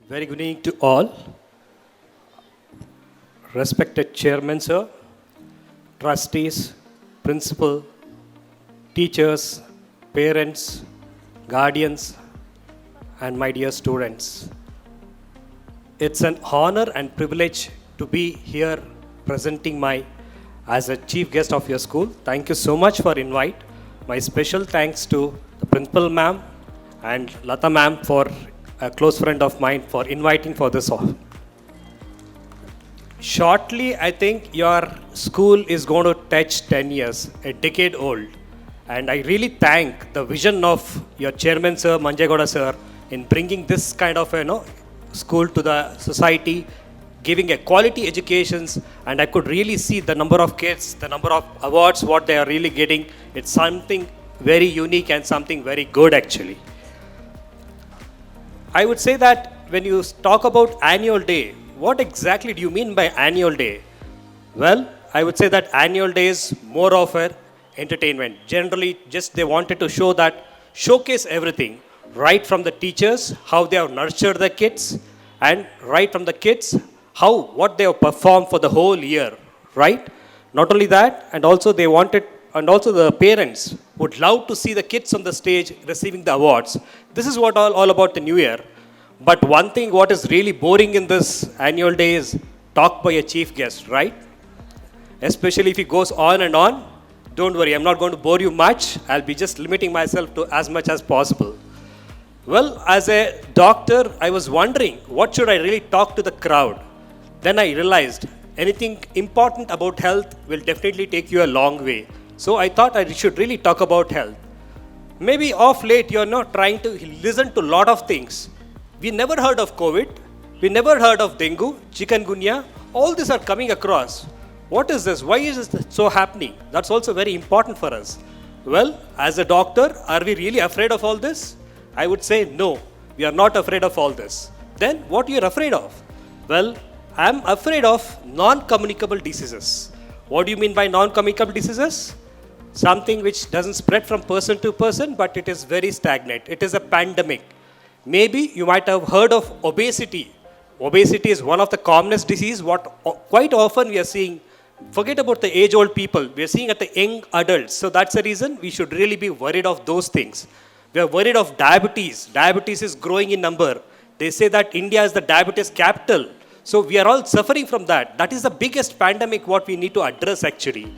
Very good evening to all. Respected Chairman, sir, trustees, principal, teachers, parents, guardians, and my dear students. It's an honor and privilege to be here presenting as a chief guest of your school. Thank you so much for invite. My special thanks to the principal ma'am and Lata ma'am for a close friend of mine for inviting for this. Shortly, I think your school is going to touch 10 years, a decade old. And I really thank the vision of your chairman, sir, Manje Gowda, sir, in bringing this kind of school to the society, giving a quality educations. And I could really see the number of kids, the number of awards, what they are really getting. It's something very unique and something very good actually. I would say that when you talk about annual day, what exactly do you mean by annual day? Well, I would say that annual day is more of an entertainment. Generally, just they wanted to showcase everything, right from the teachers, how they have nurtured the kids, and right from the kids, what they have performed for the whole year, right? Not only that, and also the parents would love to see the kids on the stage receiving the awards. This is what all about the new year. But one thing what is really boring in this annual day is talk by a chief guest, right? Especially if it goes on and on. Don't worry, I'm not going to bore you much. I'll be just limiting myself to as much as possible. Well, as a doctor, I was wondering, what should I really talk to the crowd? Then I realized anything important about health will definitely take you a long way. So I thought I should really talk about health. Maybe off late you're not trying to listen to a lot of things. We never heard of COVID. We never heard of dengue, chikungunya. All these are coming across. What is this? Why is this so happening? That's also very important for us. Well, as a doctor, are we really afraid of all this? I would say no. We are not afraid of all this. Then what you're afraid of? Well, I'm afraid of non-communicable diseases. What do you mean by non-communicable diseases? Something which doesn't spread from person to person, but it is very stagnant. It is a pandemic. Maybe you might have heard of obesity. Obesity is one of the commonest diseases. What quite often we are seeing, forget about the age-old people, we are seeing at the young adults. So that's the reason we should really be worried of those things. We are worried of diabetes. Diabetes is growing in number. They say that India is the diabetes capital. So we are all suffering from that. That is the biggest pandemic what we need to address actually.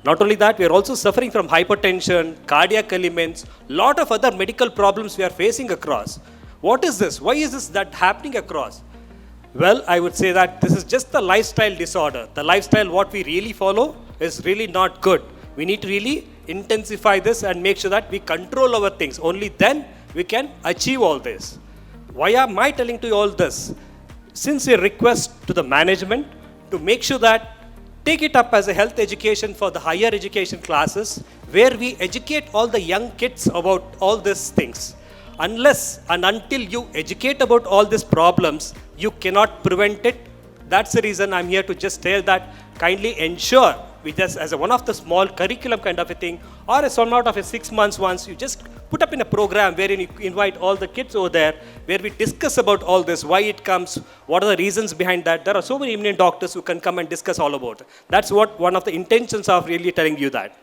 Not only that, we are also suffering from hypertension, cardiac elements, lot of other medical problems we are facing across. What is this? Why is this that happening across? Well, I would say that this is just the lifestyle disorder. The lifestyle what we really follow is really not good. We need to really intensify this and make sure that we control our things. Only then we can achieve all this. Why am I telling to you all this? Sincere request to the management to make sure that take it up as a health education for the higher education classes where we educate all the young kids about all these things. Unless and until you educate about all these problems, you cannot prevent it. That's the reason I'm here to just tell that kindly ensure we just as one of the small curriculum kind of a thing or a somewhat of a 6 months once you just put up in a program wherein you invite all the kids over there where we discuss about all this, why it comes, what are the reasons behind that. There are so many eminent doctors who can come and discuss all about it. That's what one of the intentions of really telling you that.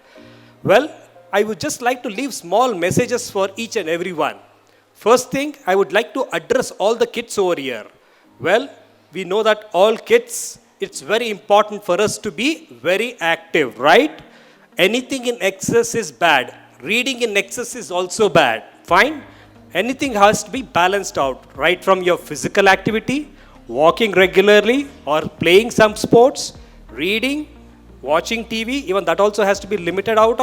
Well, I would just like to leave small messages for each and every one. First thing, I would like to address all the kids over here. Well, we know that all kids, it's very important for us to be very active, right? Anything in excess is bad. Reading in excess is also bad. Fine? Anything has to be balanced out, right from your physical activity, walking regularly or playing some sports, reading, watching TV, even that also has to be limited out.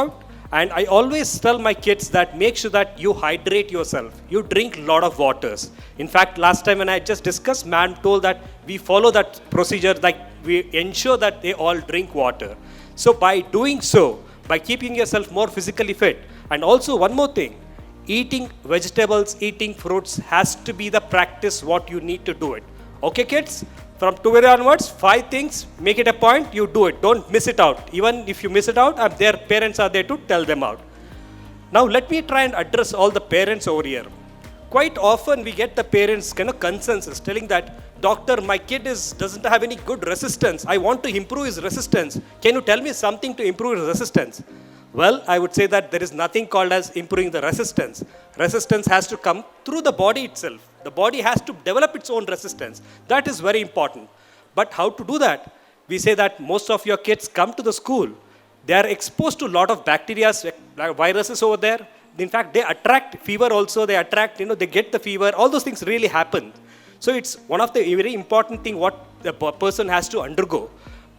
And I always tell my kids that make sure that you hydrate yourself. You drink a lot of waters. In fact, last time when I just discussed, ma'am told that we follow that procedure, like we ensure that they all drink water. So by doing so, by keeping yourself more physically fit, and also one more thing, eating vegetables, eating fruits has to be the practice what you need to do it. Okay kids? From today onwards, 5 things, make it a point, you do it. Don't miss it out. Even if you miss it out, their parents are there to tell them out. Now let me try and address all the parents over here. quite often we get the parents kind of consensus telling that, doctor, my kid doesn't have any good resistance. I want to improve his resistance. Can you tell me something to improve his resistance? Well, I would say that there is nothing called as improving the resistance. Resistance has to come through the body itself. The body has to develop its own resistance. That is very important. But how to do that? We say that most of your kids come to the school. They are exposed to a lot of bacteria, viruses over there. In fact, they attract fever also. They attract, they get the fever. All those things really happen. So it's one of the very important thing what the person has to undergo.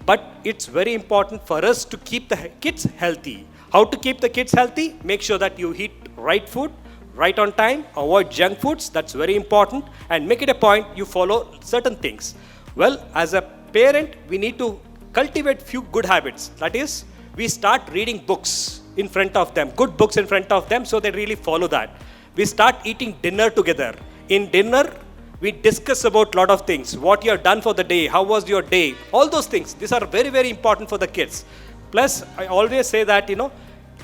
But it's very important for us to keep the kids healthy. How to keep the kids healthy? Make sure that you eat right food, right on time, avoid junk foods, that's very important, and make it a point you follow certain things. Well, as a parent, we need to cultivate few good habits. That is, we start reading books in front of them, good books in front of them, so they really follow that. We start eating dinner together. In dinner, we discuss about a lot of things, what you have done for the day, how was your day, all those things. These are very, very important for the kids. Plus, I always say that,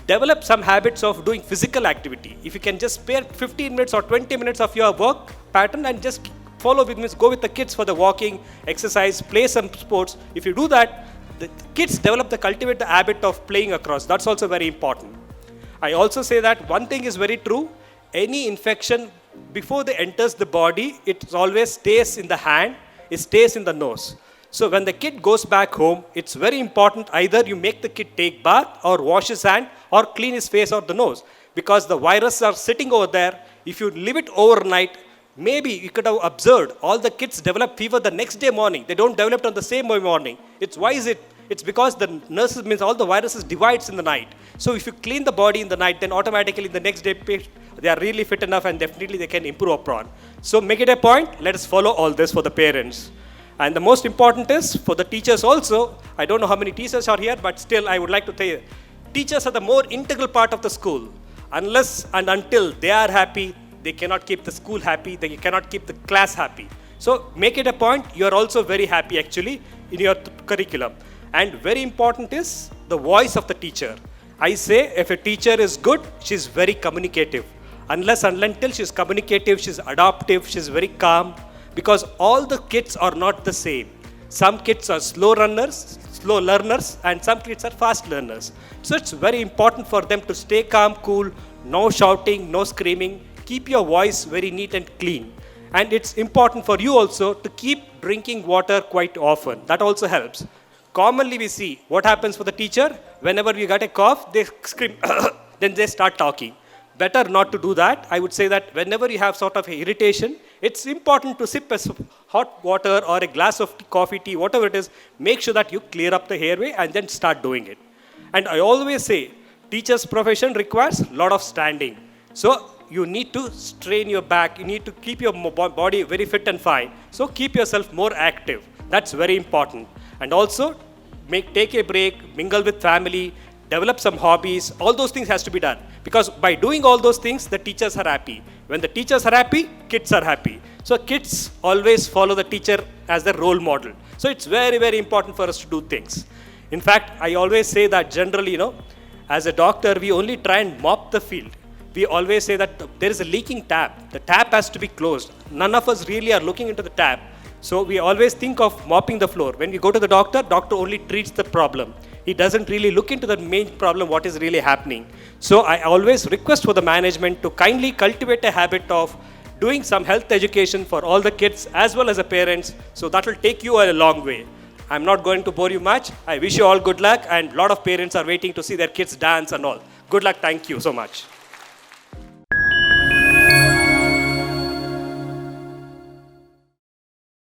develop some habits of doing physical activity. If you can just spare 15 minutes or 20 minutes of your work pattern and just follow with me, go with the kids for the walking, exercise, play some sports. If you do that, the kids cultivate the habit of playing across. That's also very important. I also say that one thing is very true. Any infection, before they enters the body, it always stays in the hand, it stays in the nose. So when the kid goes back home, it's very important either you make the kid take bath or wash his hand or clean his face or the nose, because the viruses are sitting over there. If you leave it overnight, maybe you could have observed all the kids develop fever the next day morning. They don't develop it on the same morning. Why is it? It's because the nurses means all the viruses divides in the night. So if you clean the body in the night, then automatically the next day they are really fit enough and definitely they can improve upon. So make it a point. Let us follow all this for the parents. And the most important is for the teachers also. I don't know how many teachers are here, but still I would like to say, teachers are the more integral part of the school. Unless and until they are happy, they cannot keep the school happy, they cannot keep the class happy. So make it a point, you are also very happy actually in your curriculum. And very important is the voice of the teacher. I say if a teacher is good, she is very communicative. Unless and until she is communicative, she is adaptive, she is very calm. Because all the kids are not the same. Some kids are slow learners, and some kids are fast learners. So it's very important for them to stay calm, cool, no shouting, no screaming. Keep your voice very neat and clean. And it's important for you also to keep drinking water quite often. That also helps. Commonly we see what happens for the teacher. Whenever we get a cough, they scream, then they start talking. Better not to do that. I would say that whenever you have sort of irritation, it's important to sip a hot water or a glass of coffee, tea, whatever it is. Make sure that you clear up the airway and then start doing it. And I always say, teacher's profession requires a lot of standing. So you need to strain your back. You need to keep your body very fit and fine. So keep yourself more active. That's very important. And also, take a break, mingle with family, develop some hobbies. All those things has to be done. Because by doing all those things, the teachers are happy. When the teachers are happy, kids are happy. So kids always follow the teacher as their role model. So it's very, very important for us to do things. In fact, I always say that generally, as a doctor, we only try and mop the field. We always say that there is a leaking tap. The tap has to be closed. None of us really are looking into the tap. So we always think of mopping the floor. When we go to the doctor only treats the problem. He doesn't really look into the main problem, what is really happening. So I always request for the management to kindly cultivate a habit of doing some health education for all the kids as well as the parents. So that will take you a long way. I'm not going to bore you much. I wish you all good luck, and a lot of parents are waiting to see their kids dance and all. Good luck. Thank you so much.